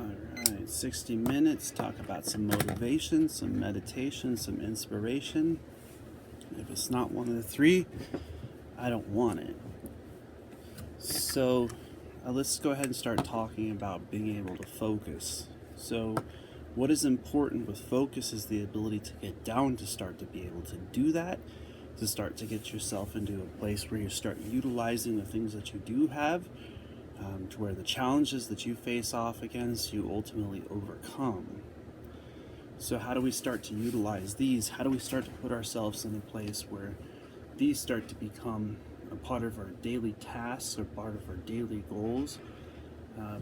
Alright, 60 minutes, talk about some motivation, some meditation, some inspiration. If it's not one of the three, I don't want it. So let's go ahead and start talking about being able to focus. So what is important with focus is the ability to get down to start to be able to do that, to start to get yourself into a place where you start utilizing the things that you do have, to where the challenges that you face off against you ultimately overcome. So how do we start to utilize these? How do we start to put ourselves in a place where these start to become a part of our daily tasks or part of our daily goals?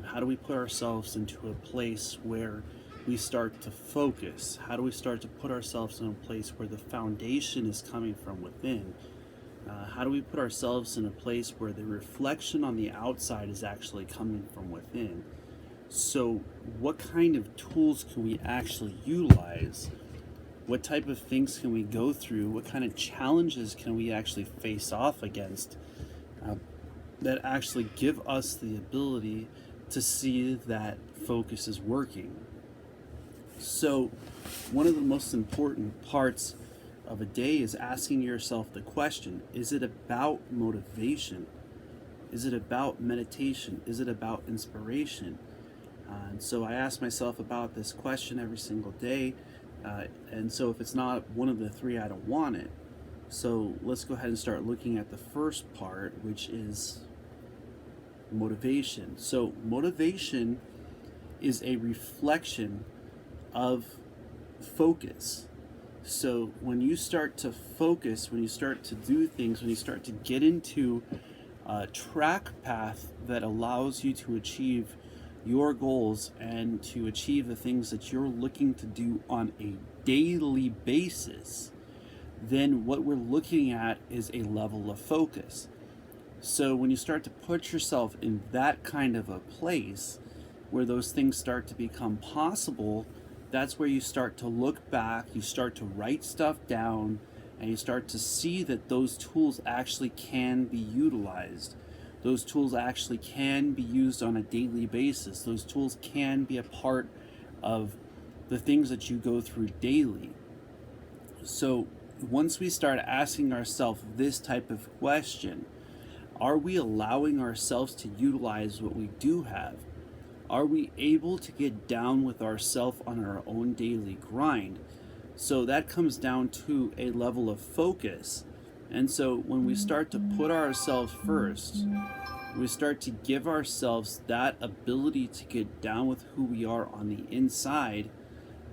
How do we put ourselves into a place where we start to focus? How do we start to put ourselves in a place where the foundation is coming from within? How do we put ourselves in a place where the reflection on the outside is actually coming from within? So what kind of tools can we actually utilize? What type of things can we go through? What kind of challenges can we actually face off against that actually give us the ability to see that focus is working? So one of the most important parts of a day is asking yourself the question, is it about motivation? Is it about meditation? Is it about inspiration? And so I ask myself about this question every single day. And so if it's not one of the three, I don't want it. So let's go ahead and start looking at the first part, which is motivation. So motivation is a reflection of focus. So when you start to focus, when you start to do things, when you start to get into a track path that allows you to achieve your goals and to achieve the things that you're looking to do on a daily basis, then what we're looking at is a level of focus. So when you start to put yourself in that kind of a place where those things start to become possible, that's where you start to look back, you start to write stuff down, and you start to see that those tools actually can be utilized. Those tools actually can be used on a daily basis. Those tools can be a part of the things that you go through daily. So once we start asking ourselves this type of question, are we allowing ourselves to utilize what we do have? Are we able to get down with ourselves on our own daily grind? So that comes down to a level of focus. And so when we start to put ourselves first, we start to give ourselves that ability to get down with who we are on the inside,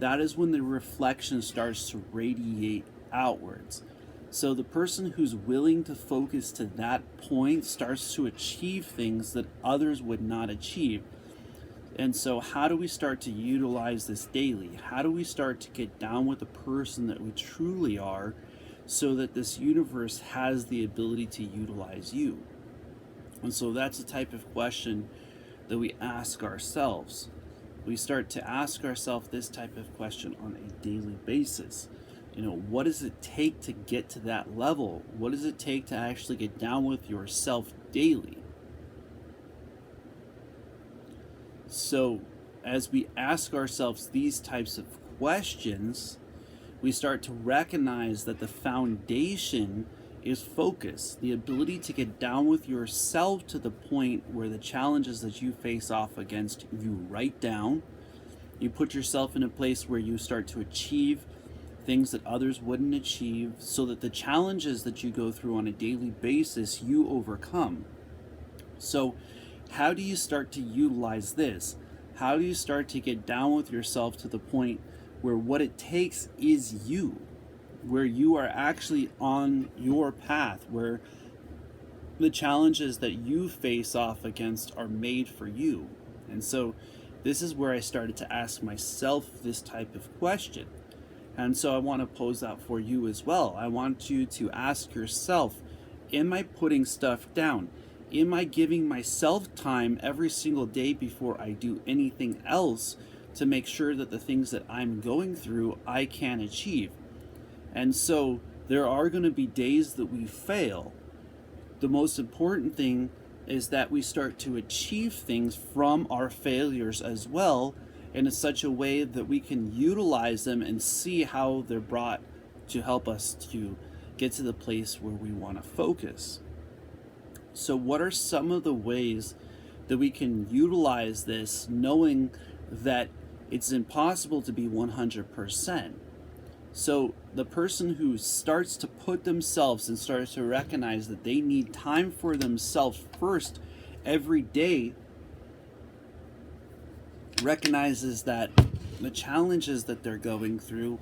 that is when the reflection starts to radiate outwards. So the person who's willing to focus to that point starts to achieve things that others would not achieve. And so how do we start to utilize this daily? How do we start to get down with the person that we truly are so that this universe has the ability to utilize you? And so that's the type of question that we ask ourselves. We start to ask ourselves this type of question on a daily basis. What does it take to get to that level? What does it take to actually get down with yourself daily? So as we ask ourselves these types of questions, we start to recognize that the foundation is focus, the ability to get down with yourself to the point where the challenges that you face off against, you write down, you put yourself in a place where you start to achieve things that others wouldn't achieve, so that the challenges that you go through on a daily basis, you overcome. So how do you start to utilize this? How do you start to get down with yourself to the point where what it takes is you, where you are actually on your path, where the challenges that you face off against are made for you? And so this is where I started to ask myself this type of question. And so I want to pose that for you as well. I want you to ask yourself, am I putting stuff down? Am I giving myself time every single day before I do anything else to make sure that the things that I'm going through I can achieve? And so there are going to be days that we fail. The most important thing is that we start to achieve things from our failures as well, in such a way that we can utilize them and see how they're brought to help us to get to the place where we want to focus. So what are some of the ways that we can utilize this, knowing that it's impossible to be 100%? So the person who starts to put themselves and starts to recognize that they need time for themselves first every day, recognizes that the challenges that they're going through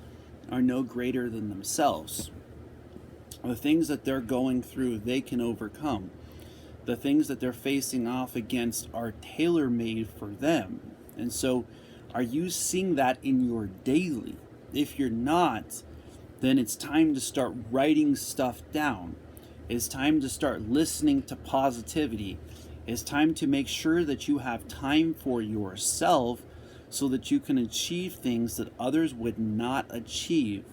are no greater than themselves. The things that they're going through, they can overcome. The things that they're facing off against are tailor-made for them. And so, are you seeing that in your daily? If you're not, then it's time to start writing stuff down. It's time to start listening to positivity. It's time to make sure that you have time for yourself so that you can achieve things that others would not achieve.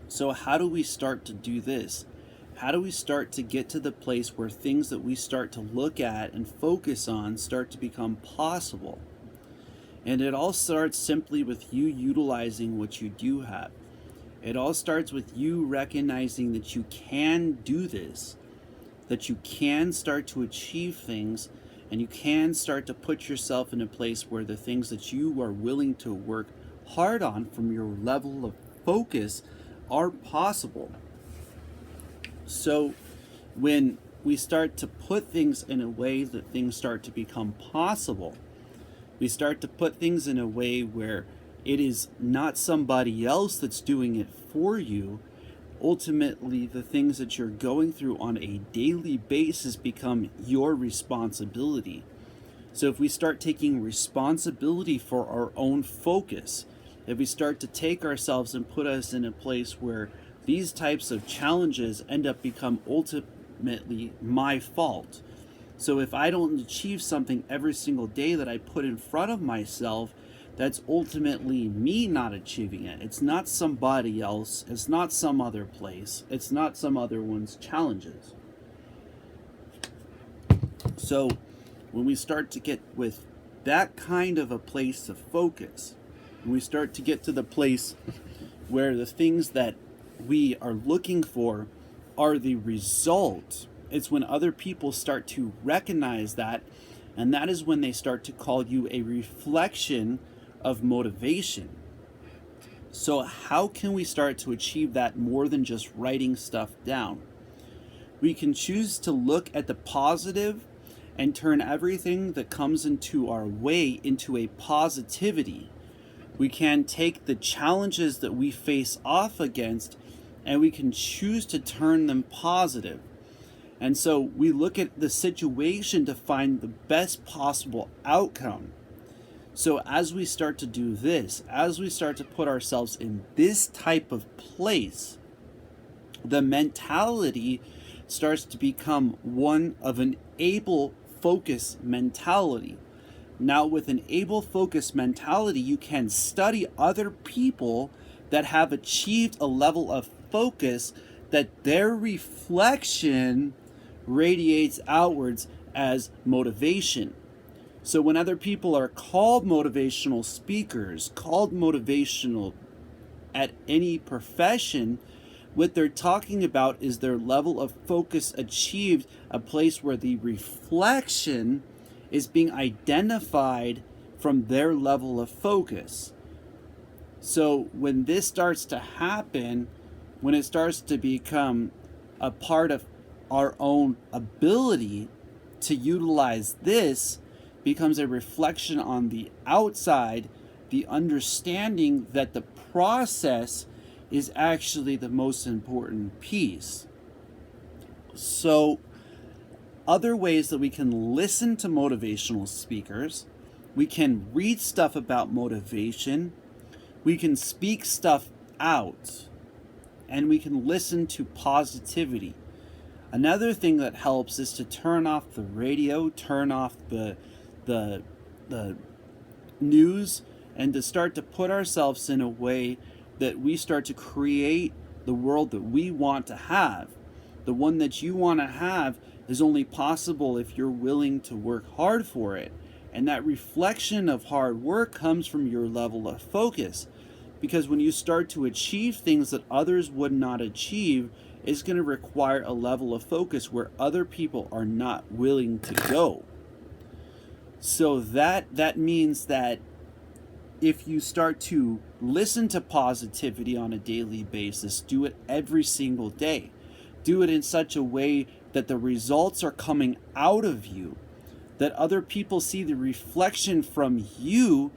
So how do we start to do this? How do we start to get to the place where things that we start to look at and focus on start to become possible? And it all starts simply with you utilizing what you do have. It all starts with you recognizing that you can do this, that you can start to achieve things, and you can start to put yourself in a place where the things that you are willing to work hard on from your level of focus are possible. So when we start to put things in a way that things start to become possible, we start to put things in a way where it is not somebody else that's doing it for you. Ultimately, the things that you're going through on a daily basis become your responsibility. So if we start taking responsibility for our own focus, if we start to take ourselves and put us in a place where these types of challenges end up become ultimately my fault. So if I don't achieve something every single day that I put in front of myself, that's ultimately me not achieving it. It's not somebody else. It's not some other place. It's not some other one's challenges. So when we start to get with that kind of a place of focus, when we start to get to the place where the things that we are looking for are the result, it's when other people start to recognize that, and that is when they start to call you a reflection of motivation. So how can we start to achieve that more than just writing stuff down? We can choose to look at the positive and turn everything that comes into our way into a positivity. We can take the challenges that we face off against and we can choose to turn them positive. And so we look at the situation to find the best possible outcome. So as we start to do this, as we start to put ourselves in this type of place, the mentality starts to become one of an able focus mentality. Now, with an able focus mentality, you can study other people that have achieved a level of focus that their reflection radiates outwards as motivation. So when other people are called motivational speakers, called motivational at any profession, what they're talking about is their level of focus achieved, a place where the reflection is being identified from their level of focus. So when this starts to happen, when it starts to become a part of our own ability to utilize this, becomes a reflection on the outside, the understanding that the process is actually the most important piece. So other ways that we can listen to motivational speakers, we can read stuff about motivation, we can speak stuff out, and we can listen to positivity. Another thing that helps is to turn off the radio, turn off the news, and to start to put ourselves in a way that we start to create the world that we want to have. The one that you want to have is only possible if you're willing to work hard for it. And that reflection of hard work comes from your level of focus. Because when you start to achieve things that others would not achieve, it's going to require a level of focus where other people are not willing to go. So that means that if you start to listen to positivity on a daily basis, do it every single day. Do it in such a way that the results are coming out of you, that other people see the reflection from you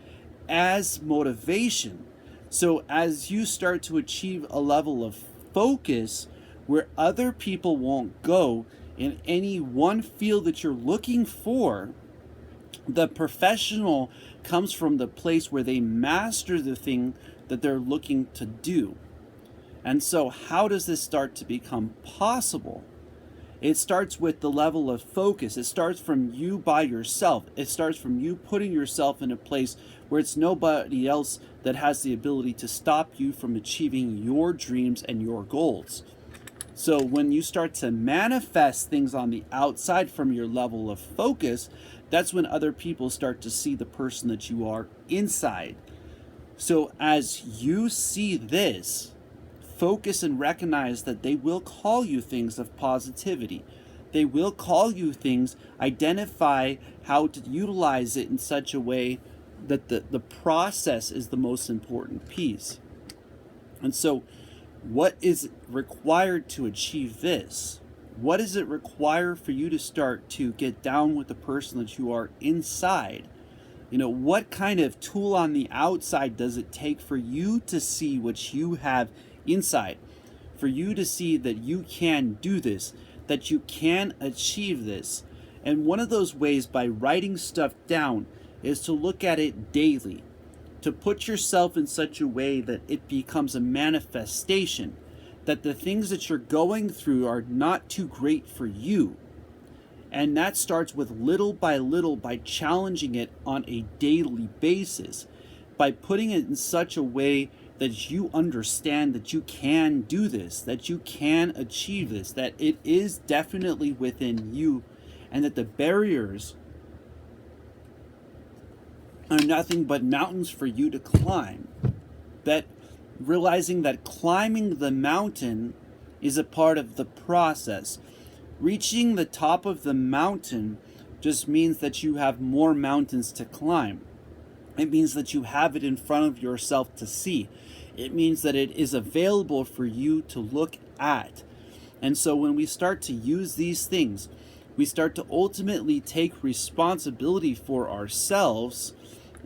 as motivation. So as you start to achieve a level of focus where other people won't go in any one field that you're looking for, the professional comes from the place where they master the thing that they're looking to do. And so how does this start to become possible? It starts with the level of focus. It starts from you by yourself. It starts from you putting yourself in a place where it's nobody else that has the ability to stop you from achieving your dreams and your goals. So when you start to manifest things on the outside from your level of focus, that's when other people start to see the person that you are inside. So as you see this, focus and recognize that they will call you things of positivity. They will call you things, identify how to utilize it in such a way that the process is the most important piece. And so what is required to achieve this? What does it require for you to start to get down with the person that you are inside? What kind of tool on the outside does it take for you to see what you have inside? For you to see that you can do this, that you can achieve this. And one of those ways by writing stuff down is to look at it daily, to put yourself in such a way that it becomes a manifestation, that the things that you're going through are not too great for you. And that starts with little by little, by challenging it on a daily basis, by putting it in such a way that you understand that you can do this, that you can achieve this, that it is definitely within you, and that the barriers are nothing but mountains for you to climb. That realizing that climbing the mountain is a part of the process. Reaching the top of the mountain just means that you have more mountains to climb. It means that you have it in front of yourself to see. It means that it is available for you to look at. And so when we start to use these things, we start to ultimately take responsibility for ourselves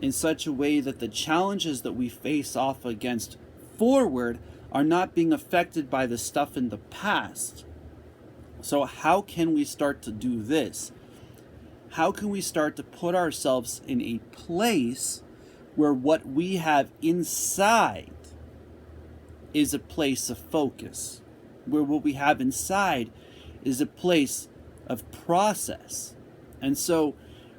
in such a way that the challenges that we face off against forward are not being affected by the stuff in the past. So how can we start to do this? How can we start to put ourselves in a place where what we have inside is a place of focus, where what we have inside is a place of process? And so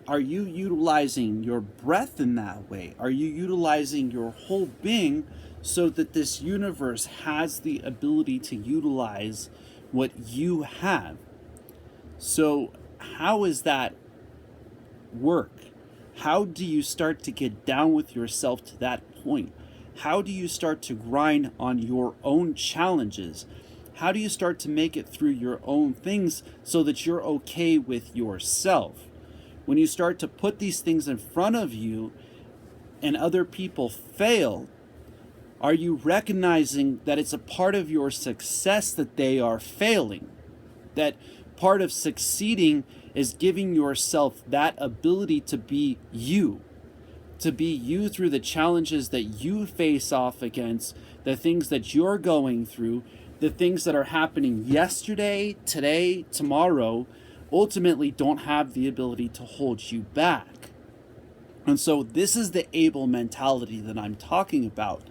are you utilizing your breath in that way? Are you utilizing your whole being so that this universe has the ability to utilize what you have? So how is that work? How do you start to get down with yourself to that point? How do you start to grind on your own challenges? How do you start to make it through your own things so that you're okay with yourself? When you start to put these things in front of you and other people fail, are you recognizing that it's a part of your success that they are failing? That part of succeeding is giving yourself that ability to be you through the challenges that you face off against, the things that you're going through, the things that are happening yesterday, today, tomorrow, ultimately don't have the ability to hold you back. And so this is the able mentality that I'm talking about.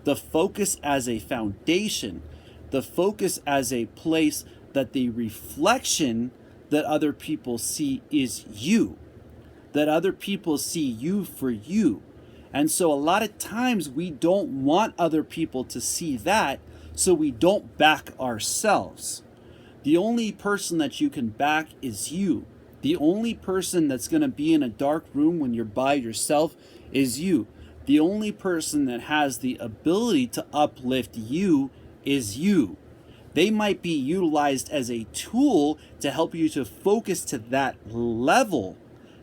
The focus as a foundation, the focus as a place that the reflection that other people see is you, that other people see you for you. And so a lot of times we don't want other people to see that, so we don't back ourselves. The only person that you can back is you. The only person that's going to be in a dark room when you're by yourself is you. The only person that has the ability to uplift you is you. They might be utilized as a tool to help you to focus to that level.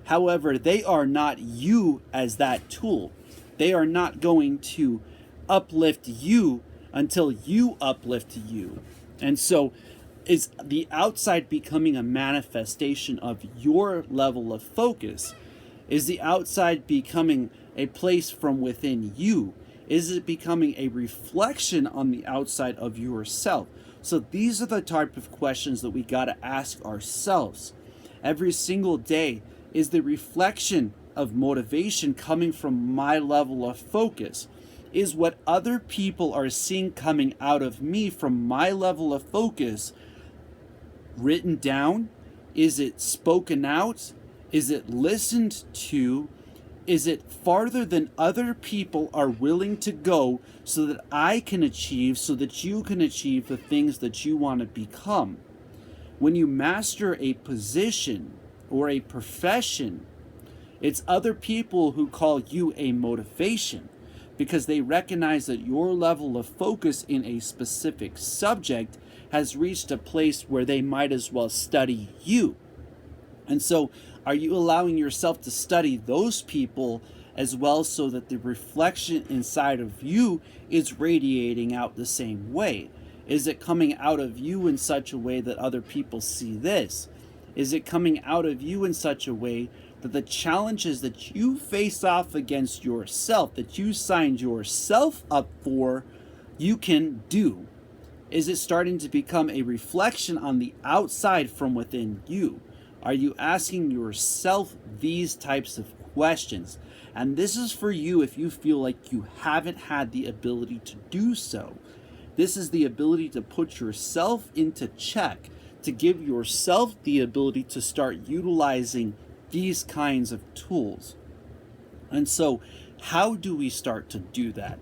However, they are not you as that tool. They are not going to uplift you until you uplift you. And so, is the outside becoming a manifestation of your level of focus? Is the outside becoming a place from within you? Is it becoming a reflection on the outside of yourself? So these are the type of questions that we got to ask ourselves every single day. Is the reflection of motivation coming from my level of focus? Is what other people are seeing coming out of me from my level of focus written down? Is it spoken out? Is it listened to? Is it farther than other people are willing to go so that I can achieve, so that you can achieve the things that you want to become? When you master a position or a profession, it's other people who call you a motivation because they recognize that your level of focus in a specific subject has reached a place where they might as well study you. And so, are you allowing yourself to study those people as well so that the reflection inside of you is radiating out the same way? Is it coming out of you in such a way that other people see this? Is it coming out of you in such a way that the challenges that you face off against yourself, that you signed yourself up for, you can do? Is it starting to become a reflection on the outside from within you? Are you asking yourself these types of questions? And this is for you if you feel like you haven't had the ability to do so. This is the ability to put yourself into check, to give yourself the ability to start utilizing these kinds of tools. And so, how do we start to do that?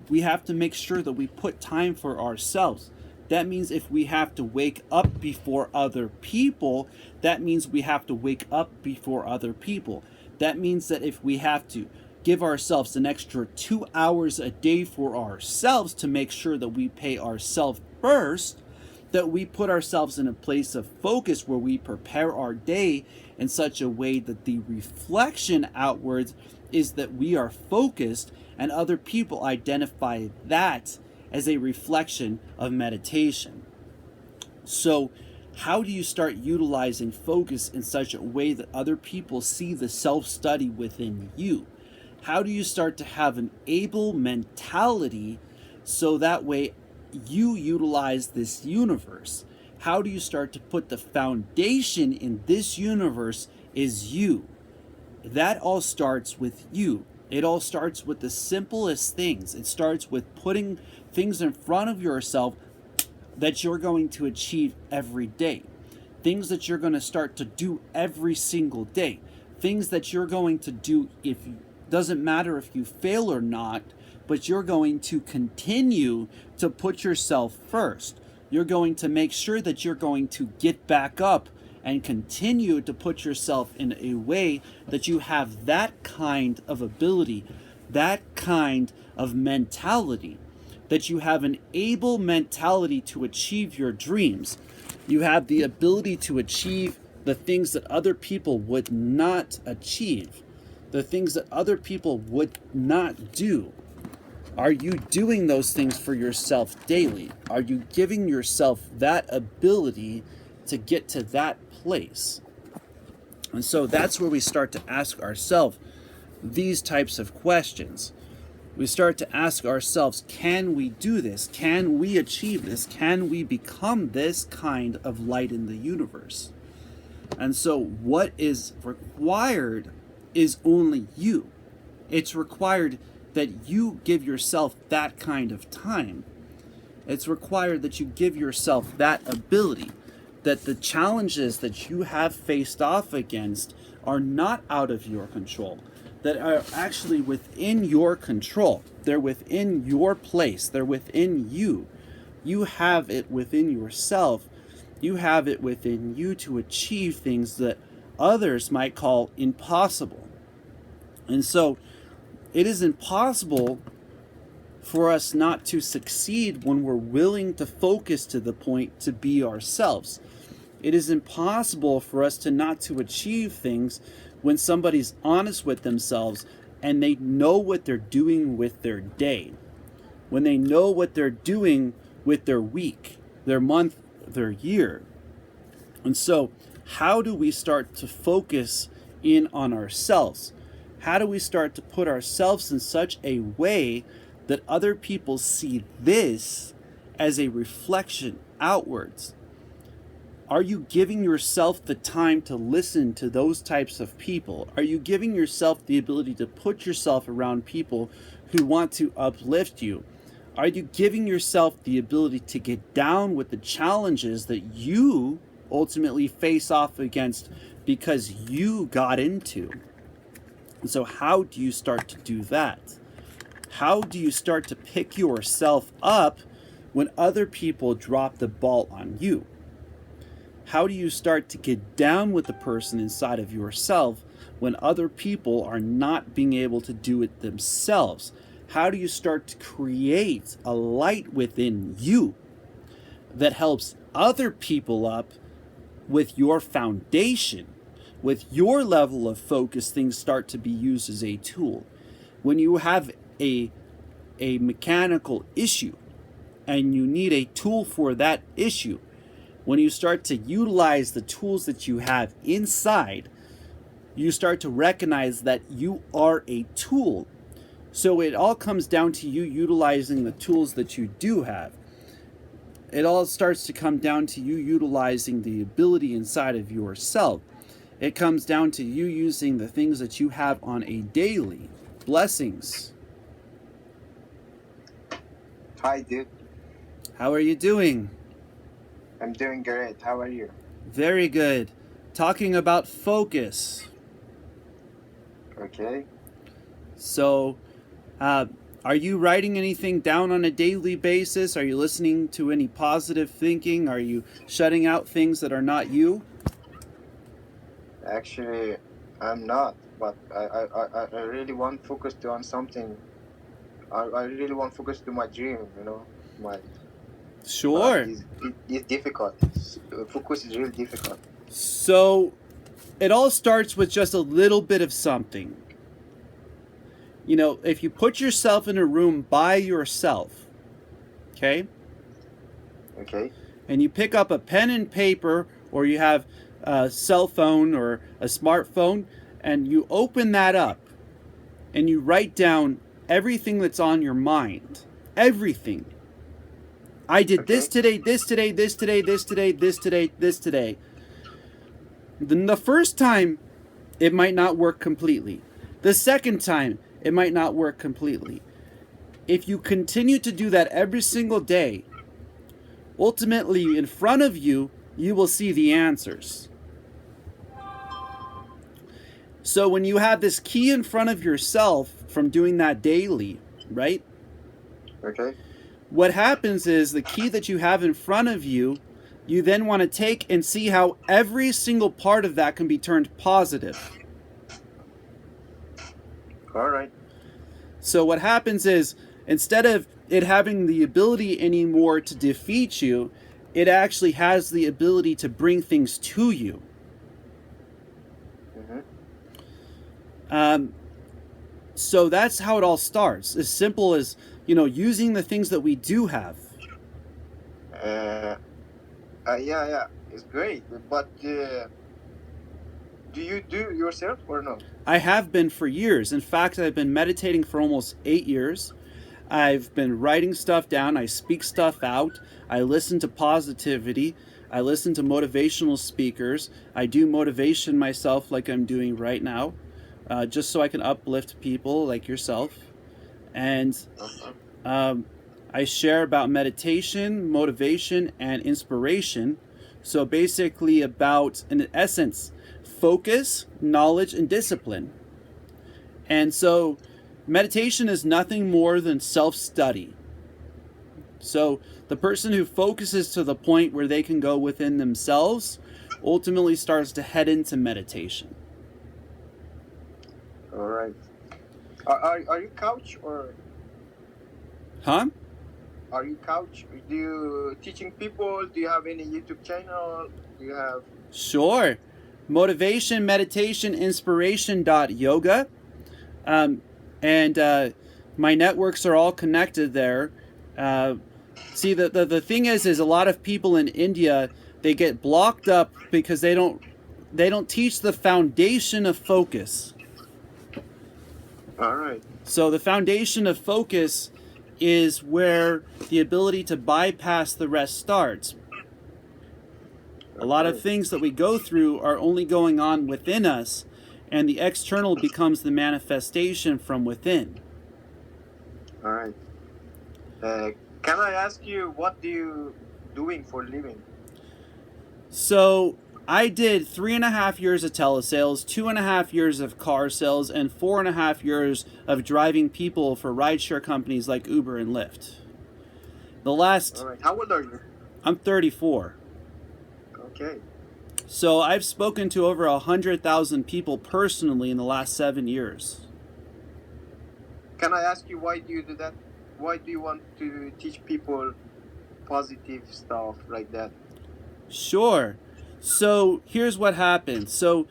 We have to make sure that we put time for ourselves. That means if we have to wake up before other people, that means we have to wake up before other people. That means that if we have to give ourselves an extra 2 hours a day for ourselves to make sure that we pay ourselves first, that we put ourselves in a place of focus where we prepare our day in such a way that the reflection outwards is that we are focused, and other people identify that as a reflection of meditation. So, how do you start utilizing focus in such a way that other people see the self-study within you? How do you start to have an able mentality so that way you utilize this universe? How do you start to put the foundation in this universe is you? That all starts with you. It all starts with the simplest things. It starts with putting things in front of yourself that you're going to achieve every day. Things that you're going to start to do every single day. Things that you're going to do doesn't matter if you fail or not, but you're going to continue to put yourself first. You're going to make sure that you're going to get back up and continue to put yourself in a way that you have that kind of ability, that kind of mentality, that you have an able mentality to achieve your dreams. You have the ability to achieve the things that other people would not achieve, the things that other people would not do. Are you doing those things for yourself daily? Are you giving yourself that ability to get to that place? And so that's where we start to ask ourselves these types of questions. We start to ask ourselves, can we do this? Can we achieve this? Can we become this kind of light in the universe? And so what is required is only you. It's required that you give yourself that kind of time. It's required that you give yourself that ability, that the challenges that you have faced off against are not out of your control, that are actually within your control. They're within your place. They're within you. You have it within yourself. You have it within you to achieve things that others might call impossible. And so it is impossible for us not to succeed when we're willing to focus to the point to be ourselves. It is impossible for us to not to achieve things when somebody's honest with themselves and they know what they're doing with their day. When they know what they're doing with their week, their month, their year. And so, how do we start to focus in on ourselves? How do we start to put ourselves in such a way that other people see this as a reflection outwards? Are you giving yourself the time to listen to those types of people? Are you giving yourself the ability to put yourself around people who want to uplift you? Are you giving yourself the ability to get down with the challenges that you ultimately face off against because you got into? And so how do you start to do that? How do you start to pick yourself up when other people drop the ball on you? How do you start to get down with the person inside of yourself when other people are not being able to do it themselves? How do you start to create a light within you that helps other people up with your foundation? With your level of focus, things start to be used as a tool. When you have a mechanical issue and you need a tool for that issue, when you start to utilize the tools that you have inside, you start to recognize that you are a tool. So it all comes down to you utilizing the tools that you do have. It all starts to come down to you utilizing the ability inside of yourself. It comes down to you using the things that you have on a daily. Blessings. Hi, dude. How are you doing? I'm doing great. How are you? Very good. Talking about focus. Okay. So, are you writing anything down on a daily basis? Are you listening to any positive thinking? Are you shutting out things that are not you? Actually, I'm not, but I really want focus to on something. I really want focus to my dream, my. But Sure. it's difficult. Focus is really difficult. So, it all starts with just a little bit of something. You know, if you put yourself in a room by yourself, okay? Okay. And you pick up a pen and paper, or you have a cell phone or a smartphone, and you open that up and you write down everything that's on your mind. Everything. I did this today, this today, this today, this today, this today, this today. Then the first time, it might not work completely. The second time, it might not work completely. If you continue to do that every single day, ultimately in front of you, you will see the answers. So when you have this key in front of yourself from doing that daily, right? Okay. What happens is the key that you have in front of you, you then want to take and see how every single part of that can be turned positive. All right. So what happens is, instead of it having the ability anymore to defeat you, it actually has the ability to bring things to you. So that's how it all starts. As simple as, using the things that we do have. Yeah, it's great. But do you do yourself or no? I have been for years. In fact, I've been meditating for almost 8 years. I've been writing stuff down. I speak stuff out. I listen to positivity. I listen to motivational speakers. I do motivation myself like I'm doing right now, just so I can uplift people like yourself. And I share about meditation, motivation, and inspiration. So basically about, in essence, focus, knowledge, and discipline. And so meditation is nothing more than self-study. So the person who focuses to the point where they can go within themselves ultimately starts to head into meditation. All right. Are you coach or Huh? are you coach? Do you teaching people? Do you have any YouTube channel? Do you have? Sure. Motivation, meditation, inspiration.yoga. And my networks are all connected there. See, the thing is a lot of people in India, they get blocked up because they don't teach the foundation of focus. All right. So the foundation of focus is where the ability to bypass the rest starts. A lot of things that we go through are only going on within us, and the external becomes the manifestation from within. All right. Can I ask you what do you doing for living? So I did 3.5 years of telesales, 2.5 years of car sales, and 4.5 years of driving people for rideshare companies like Uber and Lyft. All right. How old are you? I'm 34. Okay. So I've spoken to over 100,000 people personally in the last 7 years. Can I ask you why do you do that? Why do you want to teach people positive stuff like that? Sure. So here's what happened. So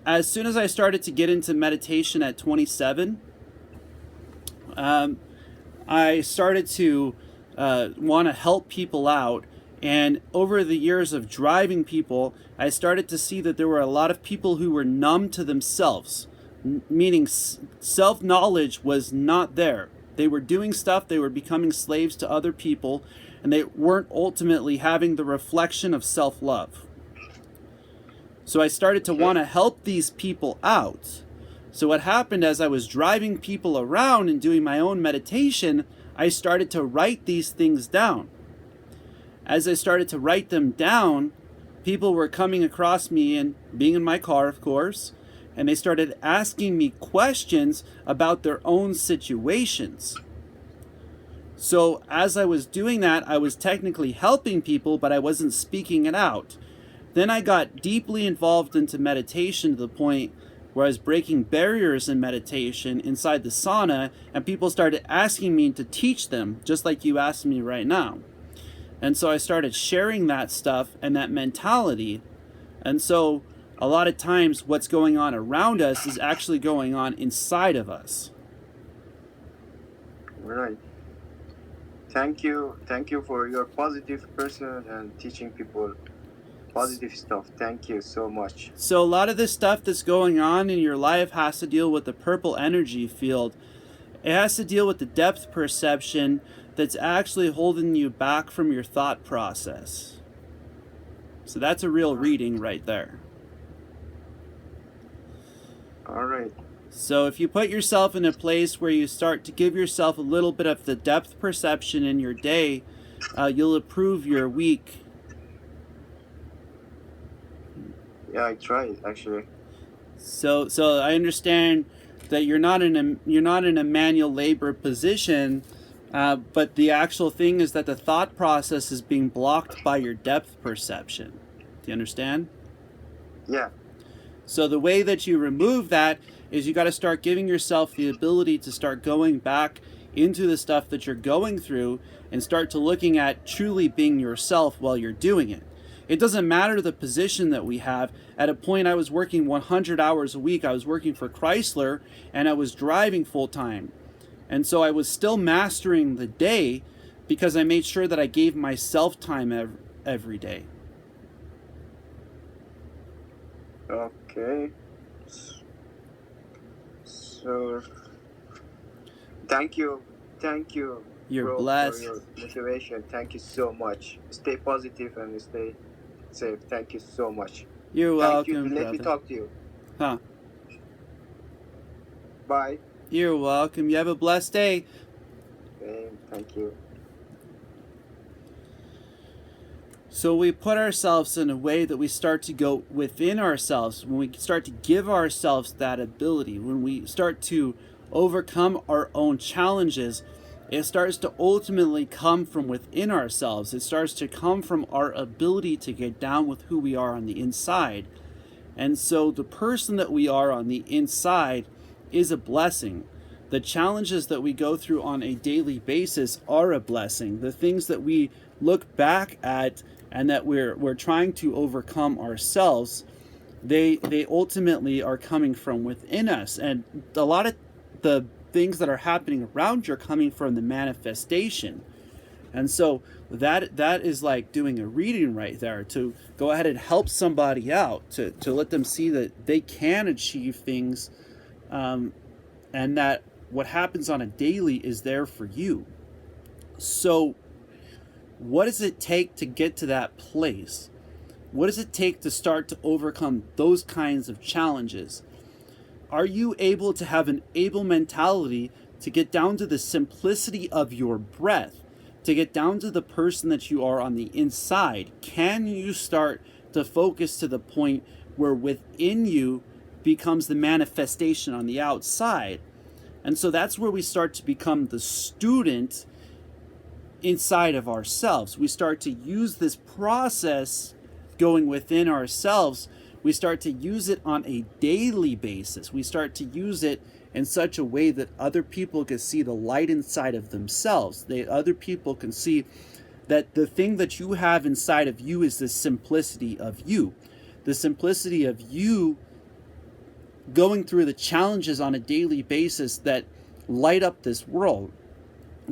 as soon as I started to get into meditation at 27, I started to want to help people out. And over the years of driving people, I started to see that there were a lot of people who were numb to themselves, meaning self-knowledge was not there. They were doing stuff, they were becoming slaves to other people, and they weren't ultimately having the reflection of self-love. So I started to want to help these people out. So what happened as I was driving people around and doing my own meditation, I started to write these things down. As I started to write them down, people were coming across me and being in my car, of course, and they started asking me questions about their own situations. So as I was doing that, I was technically helping people, but I wasn't speaking it out. Then I got deeply involved into meditation to the point where I was breaking barriers in meditation inside the sauna, and people started asking me to teach them, just like you asked me right now. And so I started sharing that stuff and that mentality. And so a lot of times what's going on around us is actually going on inside of us. Right. Thank you for your positive person and teaching people positive stuff. Thank you so much. So a lot of this stuff that's going on in your life has to deal with the purple energy field. It has to deal with the depth perception that's actually holding you back from your thought process. So that's a real reading right there. All right. So if you put yourself in a place where you start to give yourself a little bit of the depth perception in your day, you'll improve your week. Yeah, I tried actually. So I understand that you're not in a manual labor position, but the actual thing is that the thought process is being blocked by your depth perception. Do you understand? Yeah. So the way that you remove that is you got to start giving yourself the ability to start going back into the stuff that you're going through and start to looking at truly being yourself while you're doing it. It doesn't matter the position that we have. At a point I was working 100 hours a week. I was working for Chrysler and I was driving full time. And so I was still mastering the day because I made sure that I gave myself time every day. Okay. So thank you. You're bro, blessed. for your motivation. Thank you so much. Stay positive and stay safe. Thank you so much. You're welcome, Thank you. Let brother. me talk to you. Huh. Bye. You're welcome. You have a blessed day. Thank you. So we put ourselves in a way that we start to go within ourselves, when we start to give ourselves that ability, when we start to overcome our own challenges, It starts to ultimately come from within ourselves. It starts to come from our ability to get down with who we are on the inside. And so the person that we are on the inside is a blessing. The challenges that we go through on a daily basis are a blessing. The things that we look back at and that we're trying to overcome ourselves, they ultimately are coming from within us. And a lot of the things that are happening around you are coming from the manifestation. And so that is like doing a reading right there, to go ahead and help somebody out, to let them see that they can achieve things, and that what happens on a daily is there for you. So what does it take to get to that place? What does it take to start to overcome those kinds of challenges? Are you able to have an able mentality to get down to the simplicity of your breath, to get down to the person that you are on the inside? Can you start to focus to the point where within you becomes the manifestation on the outside? And so that's where we start to become the student inside of ourselves. We start to use this process going within ourselves. We start to use it on a daily basis. We start to use it in such a way that other people can see the light inside of themselves. Other people can see that the thing that you have inside of you is the simplicity of you. The simplicity of you going through the challenges on a daily basis that light up this world.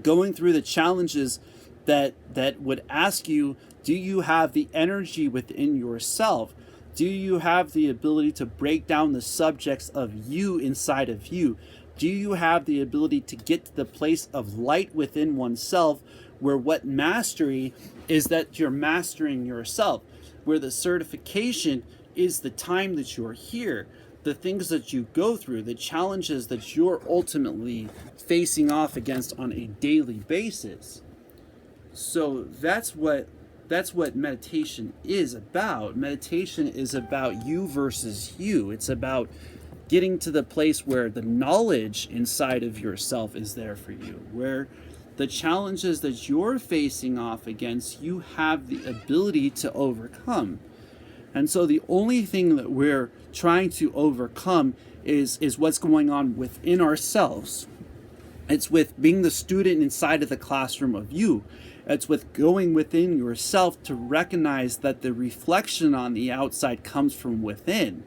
Going through the challenges that would ask you, do you have the energy within yourself? Do you have the ability to break down the subjects of you inside of you? Do you have the ability to get to the place of light within oneself, where what mastery is that you're mastering yourself, where the certification is the time that you're here, the things that you go through, the challenges that you're ultimately facing off against on a daily basis. So that's what meditation is about. Meditation is about you versus you. It's about getting to the place where the knowledge inside of yourself is there for you, where the challenges that you're facing off against, you have the ability to overcome. And so the only thing that we're trying to overcome is what's going on within ourselves. It's with being the student inside of the classroom of you. It's with going within yourself to recognize that the reflection on the outside comes from within.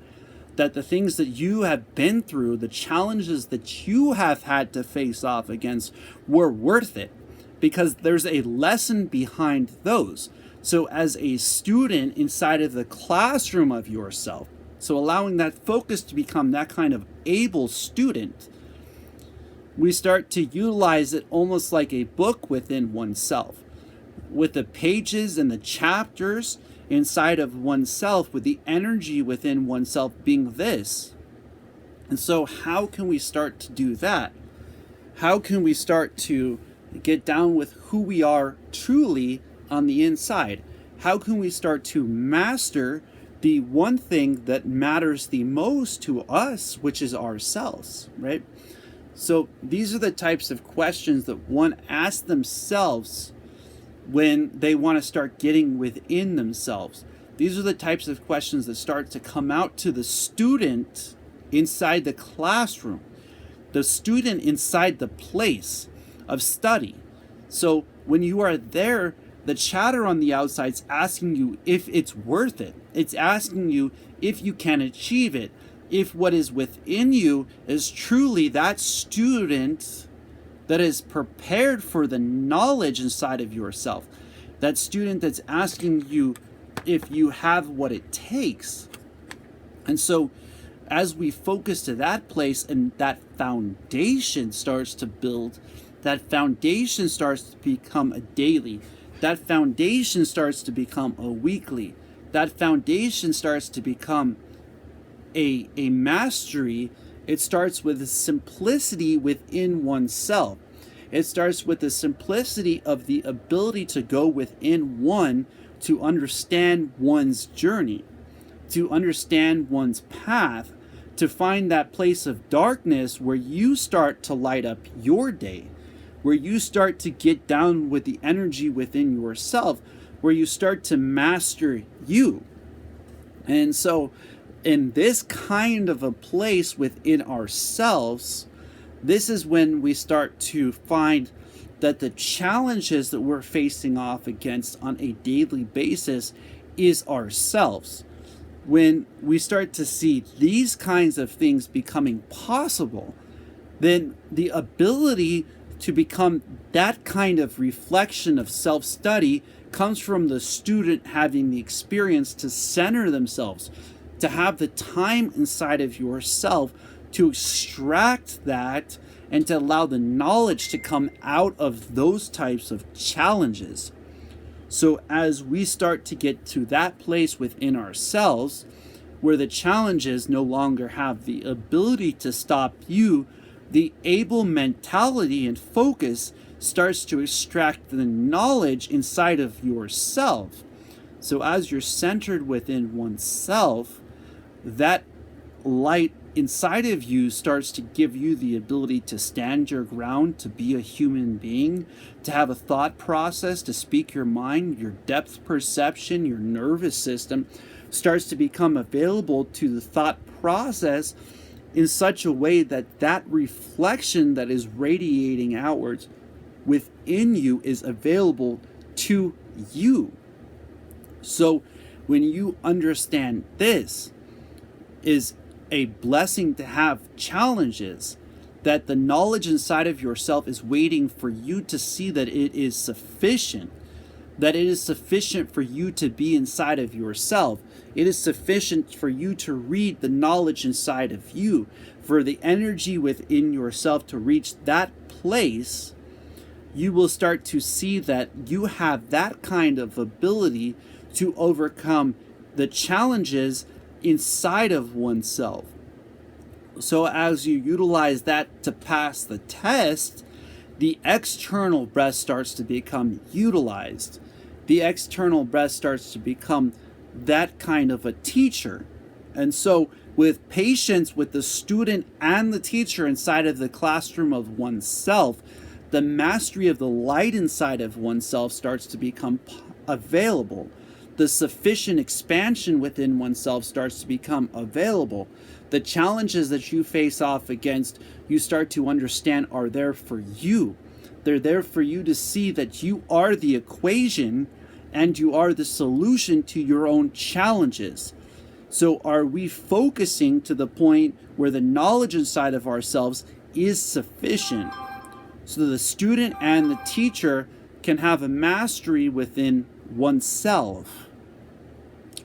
That the things that you have been through, the challenges that you have had to face off against, were worth it. Because there's a lesson behind those. So as a student inside of the classroom of yourself, so allowing that focus to become that kind of able student, we start to utilize it almost like a book within oneself, with the pages and the chapters inside of oneself, with the energy within oneself being this. And so how can we start to do that? How can we start to get down with who we are truly on the inside? How can we start to master the one thing that matters the most to us, which is ourselves, right? So these are the types of questions that one asks themselves when they want to start getting within themselves. These are the types of questions that start to come out to the student inside the classroom, the student inside the place of study. So when you are there, the chatter on the outside is asking you if it's worth it. It's asking you if you can achieve it. If what is within you is truly that student that is prepared for the knowledge inside of yourself. That student that's asking you if you have what it takes. And so as we focus to that place and that foundation starts to build, that foundation starts to become a daily. That foundation starts to become a weekly. That foundation starts to become a mastery. It starts with the simplicity within oneself. It starts with the simplicity of the ability to go within one, to understand one's journey, to understand one's path, to find that place of darkness where you start to light up your day, where you start to get down with the energy within yourself, where you start to master you. And so, in this kind of a place within ourselves, this is when we start to find that the challenges that we're facing off against on a daily basis is ourselves. When we start to see these kinds of things becoming possible, then the ability to become that kind of reflection of self-study comes from the student having the experience to center themselves, to have the time inside of yourself to extract that and to allow the knowledge to come out of those types of challenges. So as we start to get to that place within ourselves where the challenges no longer have the ability to stop you, the able mentality and focus starts to extract the knowledge inside of yourself. So as you're centered within oneself, that light inside of you starts to give you the ability to stand your ground, to be a human being, to have a thought process, to speak your mind. Your depth perception, your nervous system starts to become available to the thought process in such a way that that reflection that is radiating outwards within you is available to you. So when you understand this is a blessing to have challenges, that the knowledge inside of yourself is waiting for you to see that it is sufficient, that it is sufficient for you to be inside of yourself. It is sufficient for you to read the knowledge inside of you, for the energy within yourself to reach that place. You will start to see that you have that kind of ability to overcome the challenges inside of oneself. So as you utilize that to pass the test, the external breath starts to become utilized. The external breath starts to become that kind of a teacher. And so with patience with the student and the teacher inside of the classroom of oneself, the mastery of the light inside of oneself starts to become available. The sufficient expansion within oneself starts to become available. The challenges that you face off against, you start to understand are there for you. They're there for you to see that you are the equation and you are the solution to your own challenges. So are we focusing to the point where the knowledge inside of ourselves is sufficient so the student and the teacher can have a mastery within oneself,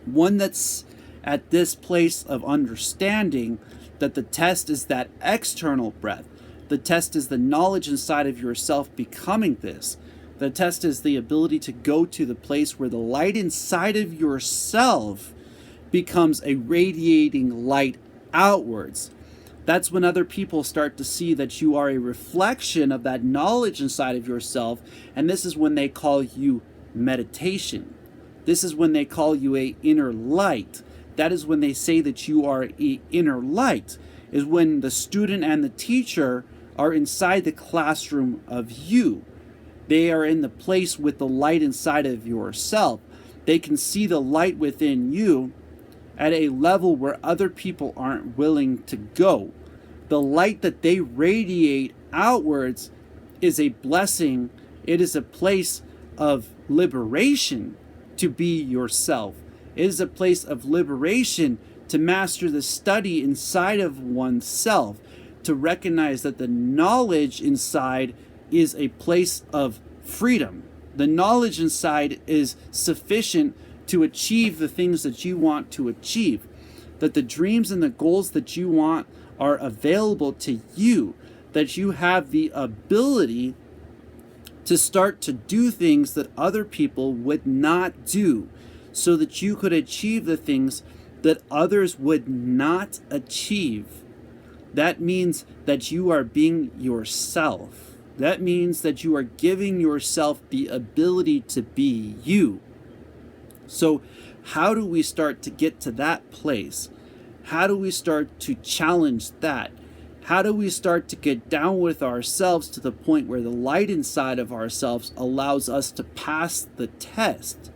one that's at this place of understanding that the test is that external breath. The test is the knowledge inside of yourself becoming this. The test is the ability to go to the place where the light inside of yourself becomes a radiating light outwards. That's when other people start to see that you are a reflection of that knowledge inside of yourself, and this is when they call you meditation. This is when they call you a inner light. That is when they say that you are a inner light, is when the student and the teacher are inside the classroom of you. They are in the place with the light inside of yourself. They can see the light within you at a level where other people aren't willing to go. The light that they radiate outwards is a blessing. It is a place of liberation to be yourself. It is a place of liberation to master the study inside of oneself, to recognize that the knowledge inside is a place of freedom. The knowledge inside is sufficient to achieve the things that you want to achieve, that the dreams and the goals that you want are available to you, that you have the ability to start to do things that other people would not do, so that you could achieve the things that others would not achieve. That means that you are being yourself. That means that you are giving yourself the ability to be you. So how do we start to get to that place? How do we start to challenge that? How do we start to get down with ourselves to the point where the light inside of ourselves allows us to pass the test?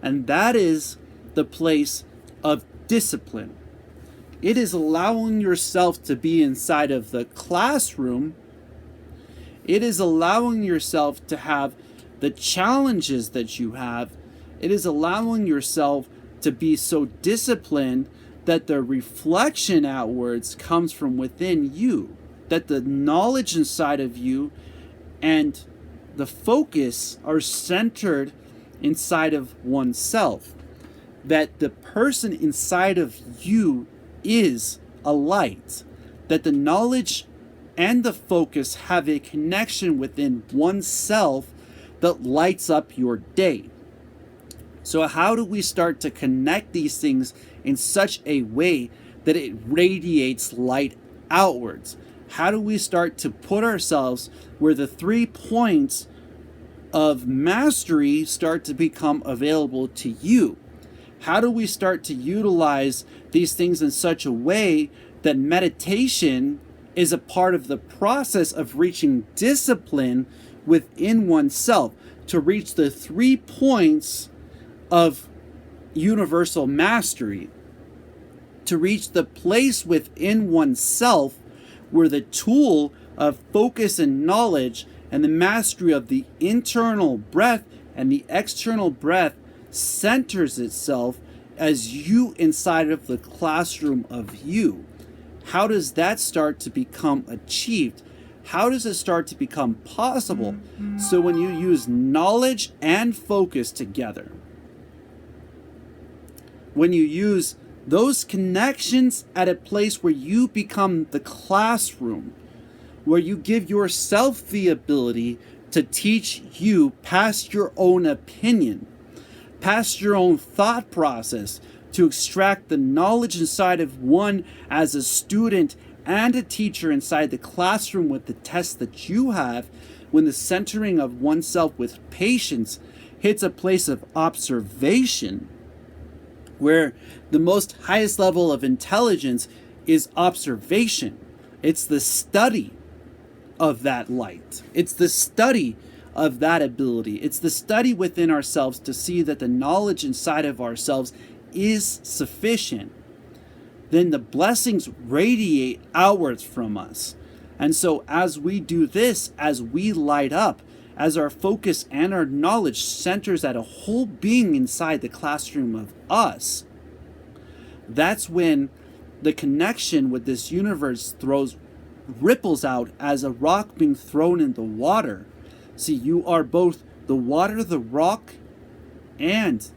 And that is the place of discipline. It is allowing yourself to be inside of the classroom. It is allowing yourself to have the challenges that you have. It is allowing yourself to be so disciplined that the reflection outwards comes from within you, that the knowledge inside of you and the focus are centered inside of oneself, that the person inside of you is a light, that the knowledge and the focus have a connection within oneself that lights up your day. So how do we start to connect these things in such a way that it radiates light outwards? How do we start to put ourselves where the 3 points of mastery start to become available to you? How do we start to utilize these things in such a way that meditation is a part of the process of reaching discipline within oneself, to reach the 3 points of universal mastery, to reach the place within oneself where the tool of focus and knowledge and the mastery of the internal breath and the external breath centers itself as you inside of the classroom of you. How does that start to become achieved? How does it start to become possible? So when you use knowledge and focus together, when you use those connections at a place where you become the classroom, where you give yourself the ability to teach you past your own opinion, past your own thought process, to extract the knowledge inside of one as a student and a teacher inside the classroom with the tests that you have, when the centering of oneself with patience hits a place of observation, where the most highest level of intelligence is observation. It's the study of that light. It's the study of that ability. It's the study within ourselves to see that the knowledge inside of ourselves is sufficient. Then the blessings radiate outwards from us. And so as we do this, as we light up, as our focus and our knowledge centers at a whole being inside the classroom of us, that's when the connection with this universe ripples out as a rock being thrown in the water. See, you are both the water, the rock, and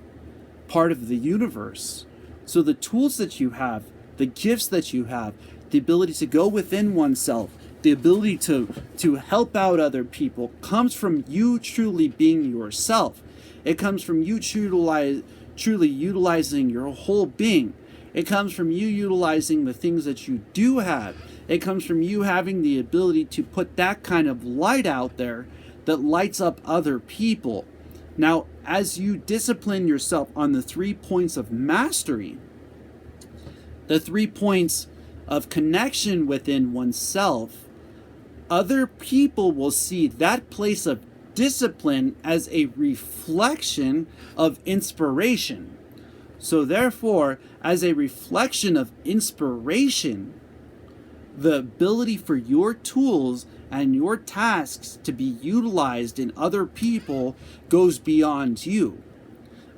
part of the universe. So the tools that you have, the gifts that you have, the ability to go within oneself, the ability to help out other people comes from you truly being yourself. It comes from you truly utilizing your whole being. It comes from you utilizing the things that you do have. It comes from you having the ability to put that kind of light out there that lights up other people. Now, as you discipline yourself on the 3 points of mastery, the 3 points of connection within oneself, other people will see that place of discipline as a reflection of inspiration. So therefore, as a reflection of inspiration, the ability for your tools and your tasks to be utilized in other people goes beyond you.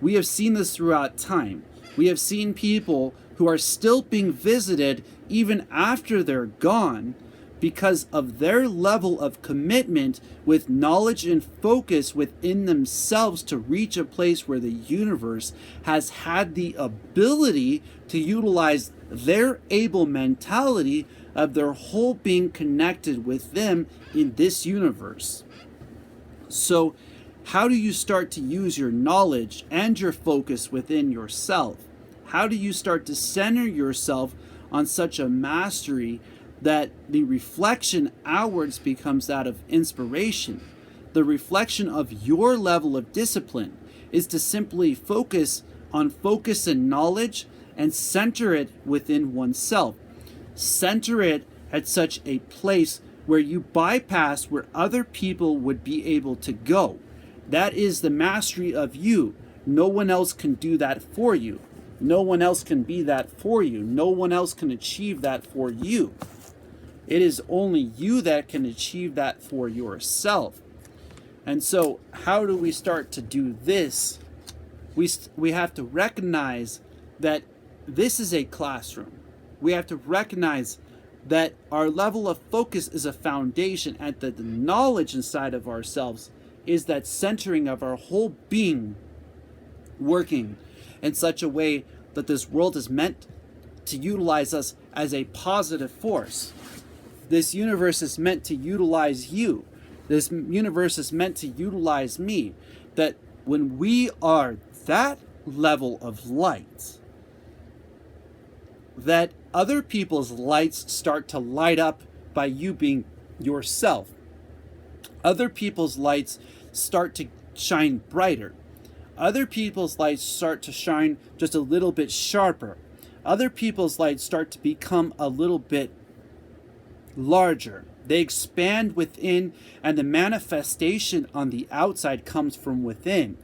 We have seen this throughout time. We have seen people who are still being visited even after they're gone because of their level of commitment with knowledge and focus within themselves to reach a place where the universe has had the ability to utilize their able mentality of their whole being connected with them in this universe. So how do you start to use your knowledge and your focus within yourself? How do you start to center yourself on such a mastery that the reflection outwards becomes that of inspiration? The reflection of your level of discipline is to simply focus on focus and knowledge and center it within oneself. Center it at such a place where you bypass where other people would be able to go. That is the mastery of you. No one else can do that for you. No one else can be that for you. No one else can achieve that for you. It is only you that can achieve that for yourself. And so how do we start to do this? We have to recognize that this is a classroom. We have to recognize that our level of focus is a foundation, and that the knowledge inside of ourselves is that centering of our whole being working in such a way that this world is meant to utilize us as a positive force. This universe is meant to utilize you. This universe is meant to utilize me. That when we are that level of light, that other people's lights start to light up by you being yourself. Other people's lights start to shine brighter. Other people's lights start to shine just a little bit sharper. Other people's lights start to become a little bit larger. They expand within, and the manifestation on the outside comes from within.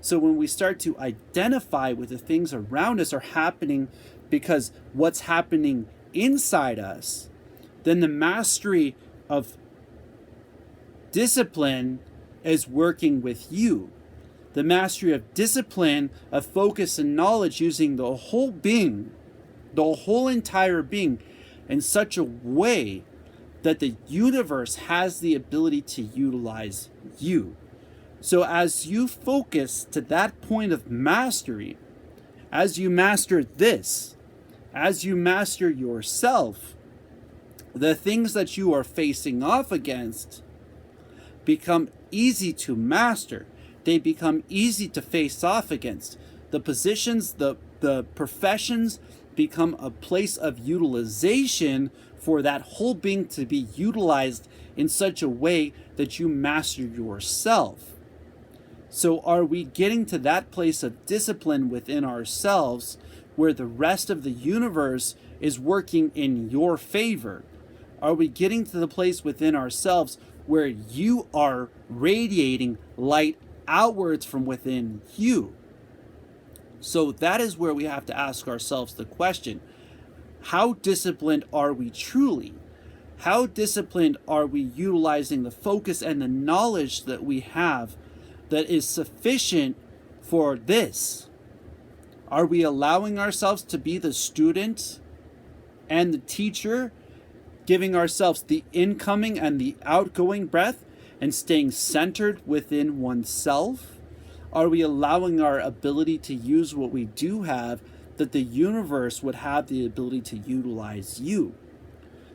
So when we start to identify with the things around us are happening because what's happening inside us, then the mastery of discipline is working with you. The mastery of discipline, of focus and knowledge, using the whole being, the whole entire being, in such a way that the universe has the ability to utilize you. So as you focus to that point of mastery, as you master this, as you master yourself, the things that you are facing off against become easy to master. They become easy to face off against. The positions, the professions become a place of utilization for that whole being to be utilized in such a way that you master yourself. So are we getting to that place of discipline within ourselves where the rest of the universe is working in your favor? Are we getting to the place within ourselves where you are radiating light outwards from within you? So that is where we have to ask ourselves the question, how disciplined are we truly? How disciplined are we utilizing the focus and the knowledge that we have that is sufficient for this? Are we allowing ourselves to be the student and the teacher, giving ourselves the incoming and the outgoing breath and staying centered within oneself? Are we allowing our ability to use what we do have, that the universe would have the ability to utilize you?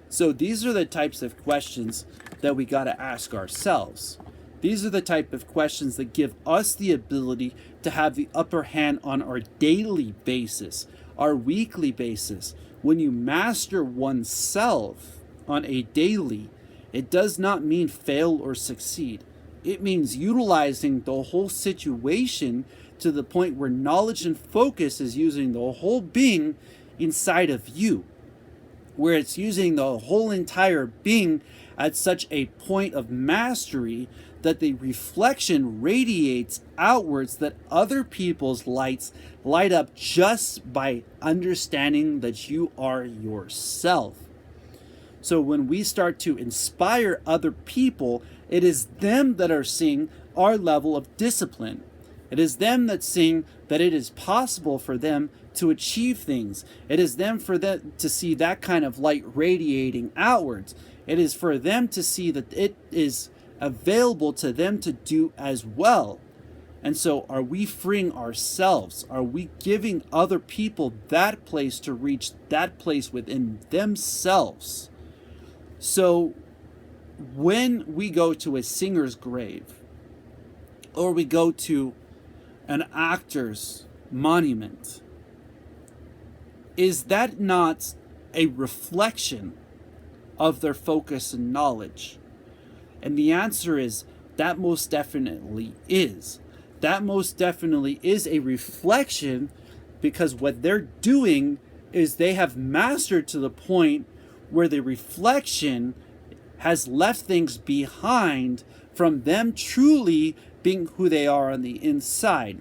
So these are the types of questions that we got to ask ourselves. These are the type of questions that give us the ability to have the upper hand on our daily basis, our weekly basis. When you master oneself on a daily, it does not mean fail or succeed. It means utilizing the whole situation to the point where knowledge and focus is using the whole being inside of you, where it's using the whole entire being at such a point of mastery that the reflection radiates outwards, that other people's lights light up just by understanding that you are yourself. So when we start to inspire other people, it is them that are seeing our level of discipline. It is them that seeing that it is possible for them to achieve things. It is them for them to see that kind of light radiating outwards. It is for them to see that it is available to them to do as well. And so are we freeing ourselves? Are we giving other people that place to reach that place within themselves? So when we go to a singer's grave, or we go to an actor's monument, is that not a reflection of their focus and knowledge? And the answer is that most definitely is. That most definitely is a reflection, because what they're doing is they have mastered to the point where the reflection has left things behind from them truly being who they are on the inside.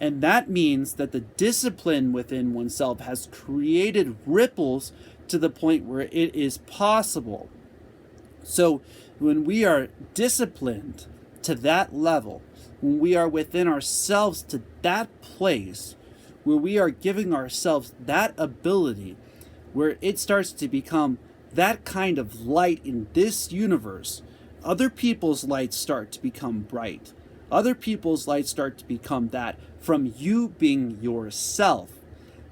And that means that the discipline within oneself has created ripples to the point where it is possible. So when we are disciplined to that level, when we are within ourselves to that place where we are giving ourselves that ability, where it starts to become that kind of light in this universe, other people's lights start to become bright. Other people's lights start to become that from you being yourself.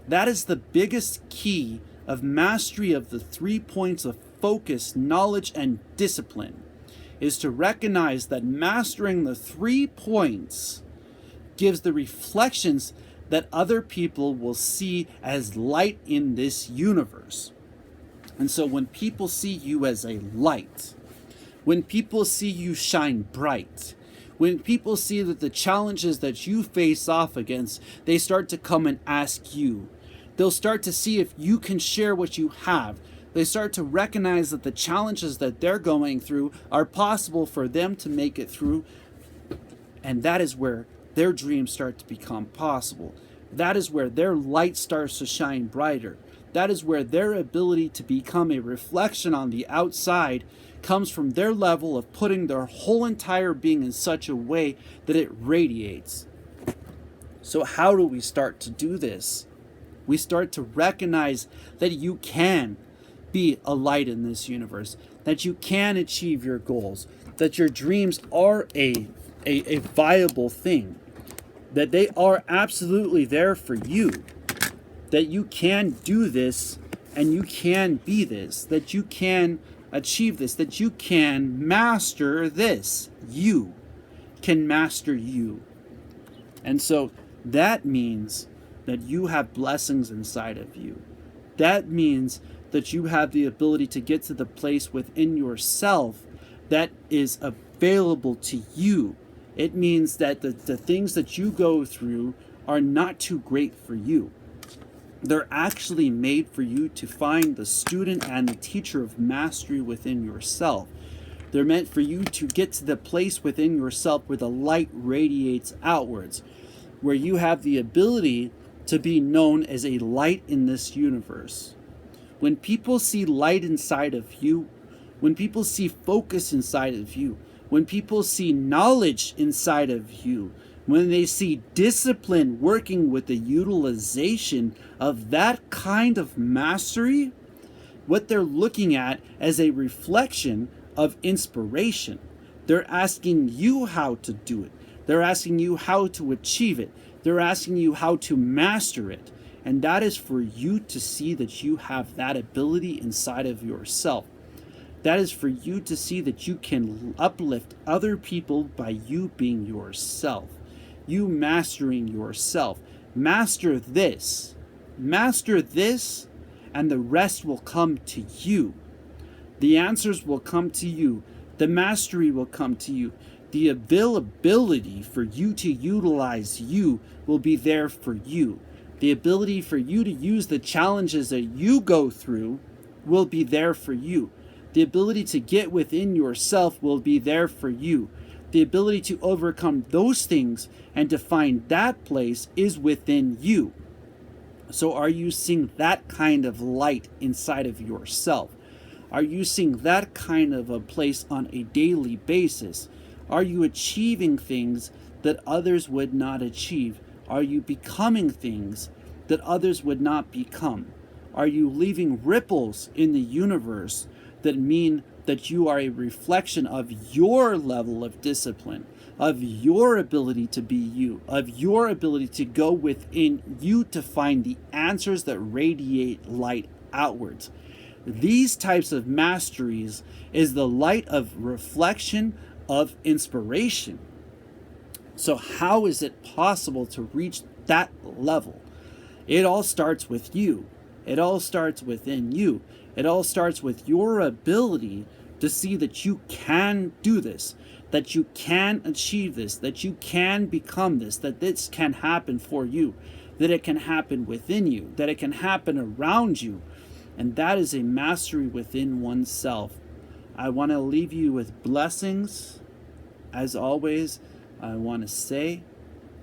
That is the biggest key of mastery of the 3 points of focus, knowledge, and discipline, is to recognize that mastering the 3 points gives the reflections that other people will see as light in this universe. And so when people see you as a light, when people see you shine bright, when people see that the challenges that you face off against, they start to come and ask you. They'll start to see if you can share what you have. They start to recognize that the challenges that they're going through are possible for them to make it through. And that is where their dreams start to become possible. That is where their light starts to shine brighter. That is where their ability to become a reflection on the outside comes from their level of putting their whole entire being in such a way that it radiates. So how do we start to do this? We start to recognize that you can be a light in this universe, that you can achieve your goals, that your dreams are a viable thing, that they are absolutely there for you, that you can do this and you can be this, that you can achieve this, that you can master this. You can master you. And so that means that you have blessings inside of you. That means that you have the ability to get to the place within yourself that is available to you. It means that the things that you go through are not too great for you. They're actually made for you to find the student and the teacher of mastery within yourself. They're meant for you to get to the place within yourself where the light radiates outwards, where you have the ability to be known as a light in this universe. When people see light inside of you, when people see focus inside of you, when people see knowledge inside of you, when they see discipline working with the utilization of that kind of mastery, what they're looking at as a reflection of inspiration. They're asking you how to do it. They're asking you how to achieve it. They're asking you how to master it. And that is for you to see that you have that ability inside of yourself. That is for you to see that you can uplift other people by you being yourself. You mastering yourself. Master this, and the rest will come to you. The answers will come to you. The mastery will come to you. The availability for you to utilize you will be there for you. The ability for you to use the challenges that you go through will be there for you. The ability to get within yourself will be there for you. The ability to overcome those things and to find that place is within you. So are you seeing that kind of light inside of yourself? Are you seeing that kind of a place on a daily basis? Are you achieving things that others would not achieve? Are you becoming things that others would not become? Are you leaving ripples in the universe that mean that you are a reflection of your level of discipline, of your ability to be you, of your ability to go within you to find the answers that radiate light outwards? These types of masteries is the light of reflection, of inspiration. So how is it possible to reach that level? It all starts with you. It all starts within you. It all starts with your ability to see that you can do this, that you can achieve this, that you can become this, that this can happen for you, that it can happen within you, that it can happen around you. And that is a mastery within oneself. I want to leave you with blessings. As always, I want to say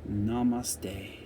namaste.